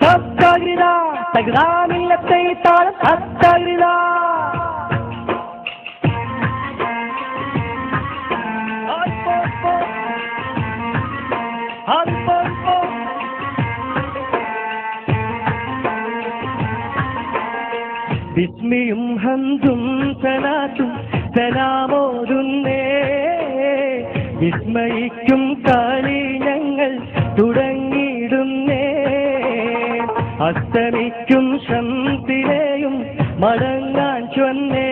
തത്തകിടാ തകരാമില്ലത്തെ താളം തത്തകിടാ ബിസ്മിയും ഹംദും സലാത്തും സലാമോതുന്നേ വിസ്മയിക്കും കളി ഞങ്ങൾ തുടങ്ങിയിടുന്നേ അസ്തമിക്കും ശംസിലെയും മടങ്ങാൻ ചൊന്നേ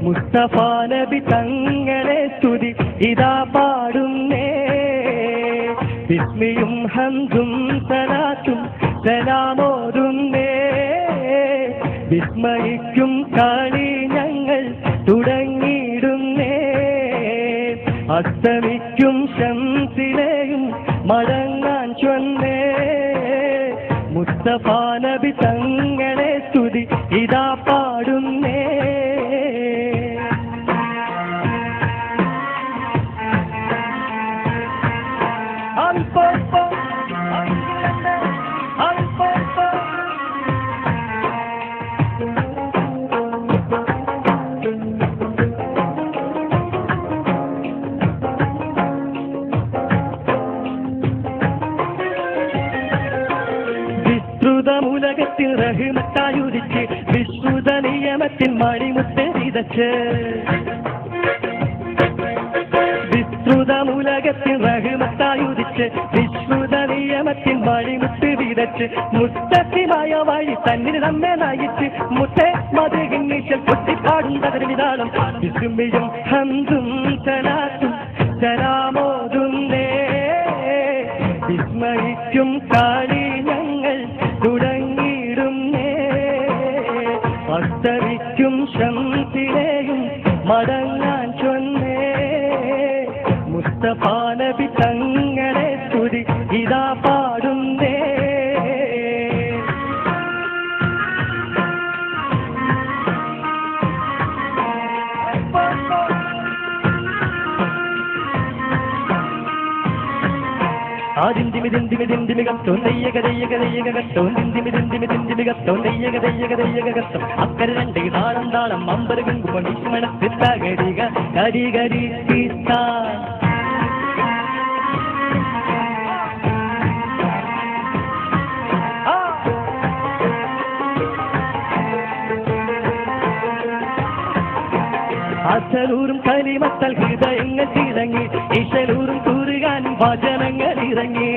മുസ്തഫ നബി തങ്ങളെ സ്തുതി ഇതാ പാടുന്നേ ബിസ്മിയും ഹംദും സലാത്തും സലാമോതുന്നേ വിസ്മയിക്കും കളി ഞങ്ങൾ തുടങ്ങിയിടുന്നേ അസ്തമിക്കും ശംസിലെയും മടങ്ങാൻ ചൊന്നേ മുസ്തഫ നബി തങ്ങളെ സ്തുതി ഇതാ പാടുന്നേ വിസ്തൃതമുലകത്തിൽ റഹ്മത്തായുദിച്ച് വിശ്രുത നിയമത്തിൽ മണിമുത്ത് വിതച്ച് വിസ്തൃതമുലകത്തിൽ റഹ്മത്തായുദിച്ച് വിശ്രുത നിയമത്തിൽ മണിമുത്ത് വിതച്ച് മുത്തസിമായ വഴി തന്നിൽ നമ്മെ നയിച്ച് മുത്തേ മധുകിന്നീശൽ പൊട്ടിപ്പാടും തകർവിതാളം വിസ്മയും ഹംദും സലാത്തും സലാമോതുന്നേ വിസ്മയിക്കും കളി ഞങ്ങൾ തുടങ്ങിയിടുന്നേ അസ്തമിക്കും ശംസിലെയും മടങ്ങാൻ ചൊന്നേ മുസ്തഫ നബി തങ്ങളെ സ്തുതി ഇതാ പാടുന്നേ അക്കര രണ്ട് താളം താളം അമ്പരകും ഗരി ഗരി അസലൂരും കലിമത്തൽ ഹൃദയങ്ങൾ തിളങ്ങി ഇശലൂരും കൂറുകാനും വചനങ്ങൾ ഇറങ്ങി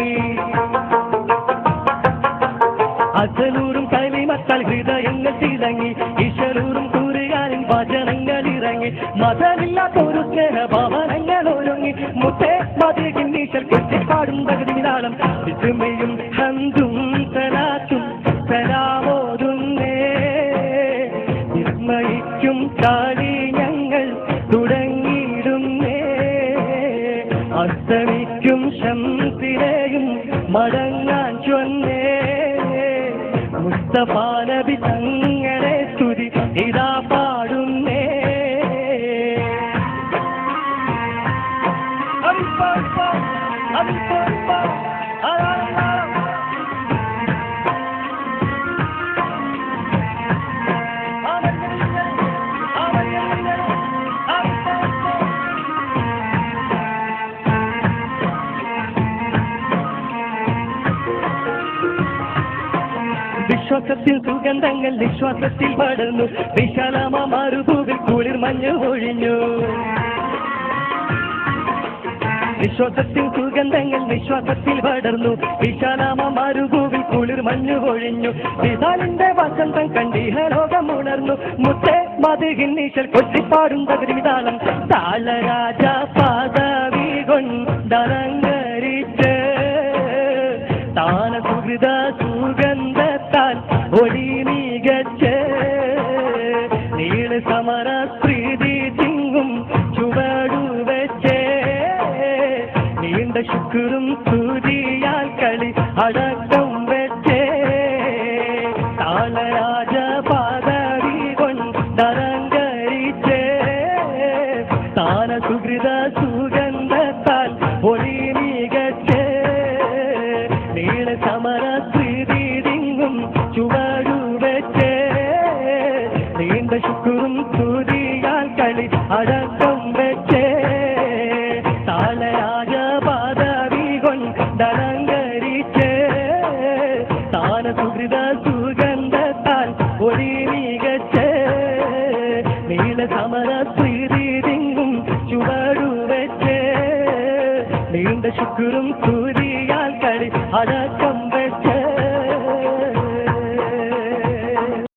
അസലൂരും കലിമത്തൽ ഹൃദയങ്ങൾ തിളങ്ങി ഇശലൂരും കൂറുകാനും വചനങ്ങൾ ഇറങ്ങി മതമില്ലാത്തൊരു സ്നേഹഭവനങ്ങൾ ഒരുങ്ങി മുത്തേ മതികിന്നീശൽ കൊട്ടിപ്പാടും തകതിനാളം വിസ്മയും ഹംദും സലാത്തും സലാമോതുന്നേ വിസ്മയിക്കും കളി ഞങ്ങൾ തുടങ്ങിയിടുന്നേ അസ്തമിക്കും ശംസിലെയും മടങ്ങാൻ ചൊന്നേ മുസ്തഫ നബി തങ്ങളെ സ്തുതി ഇതാ പാടുന്നേ വിശ്വാസത്തിൽ സുഗന്ധങ്ങൾ വിശ്വാസത്തിൽ പടർന്നു വിശാലമാ മരുഭൂവിൽ കുളിർ മഞ്ഞ് ഒഴിഞ്ഞു വിശ്വാസത്തിൽ സുഗന്ധങ്ങൾ വിശ്വാസത്തിൽ പടർന്നു വിശാലമാ മരുഭൂവിൽ കുളിർ മഞ്ഞ് ഒഴിഞ്ഞു വിശാലിന്റെ വസന്തം കണ്ടിഹലോകം ഉണർന്നു മുത്തേ മധുകിന്നീശൽ കൊട്ടിപ്പാടും തകതിതാളം താളരാജ പാദവി കൊണ്ടലങ്കരിച്ച് താന സുഹൃത സുഗന്ധത്താൽ ഒളി മികച്ച് നീള സമര പ്രീതി തിങ്ങും ചുവടു വെച്ച് നീണ്ട ശുക്രും സ്തുതിയാൽ കളി അടക്കം വെച്ച് താളരാജ പാദവി കൊണ്ടലങ്കരിച്ച് താന സുഹൃത സുഗന്ധത്താൽ ഒളി മികച്ച് സുഹൃത സുഗന്ധത്താൽ ഒളി മികച്ച് നീല സമര പ്രീതിങ്ങും ചുവടുവെച്ച് നീണ്ട ശുക്രും സൂര്യാൽ കളി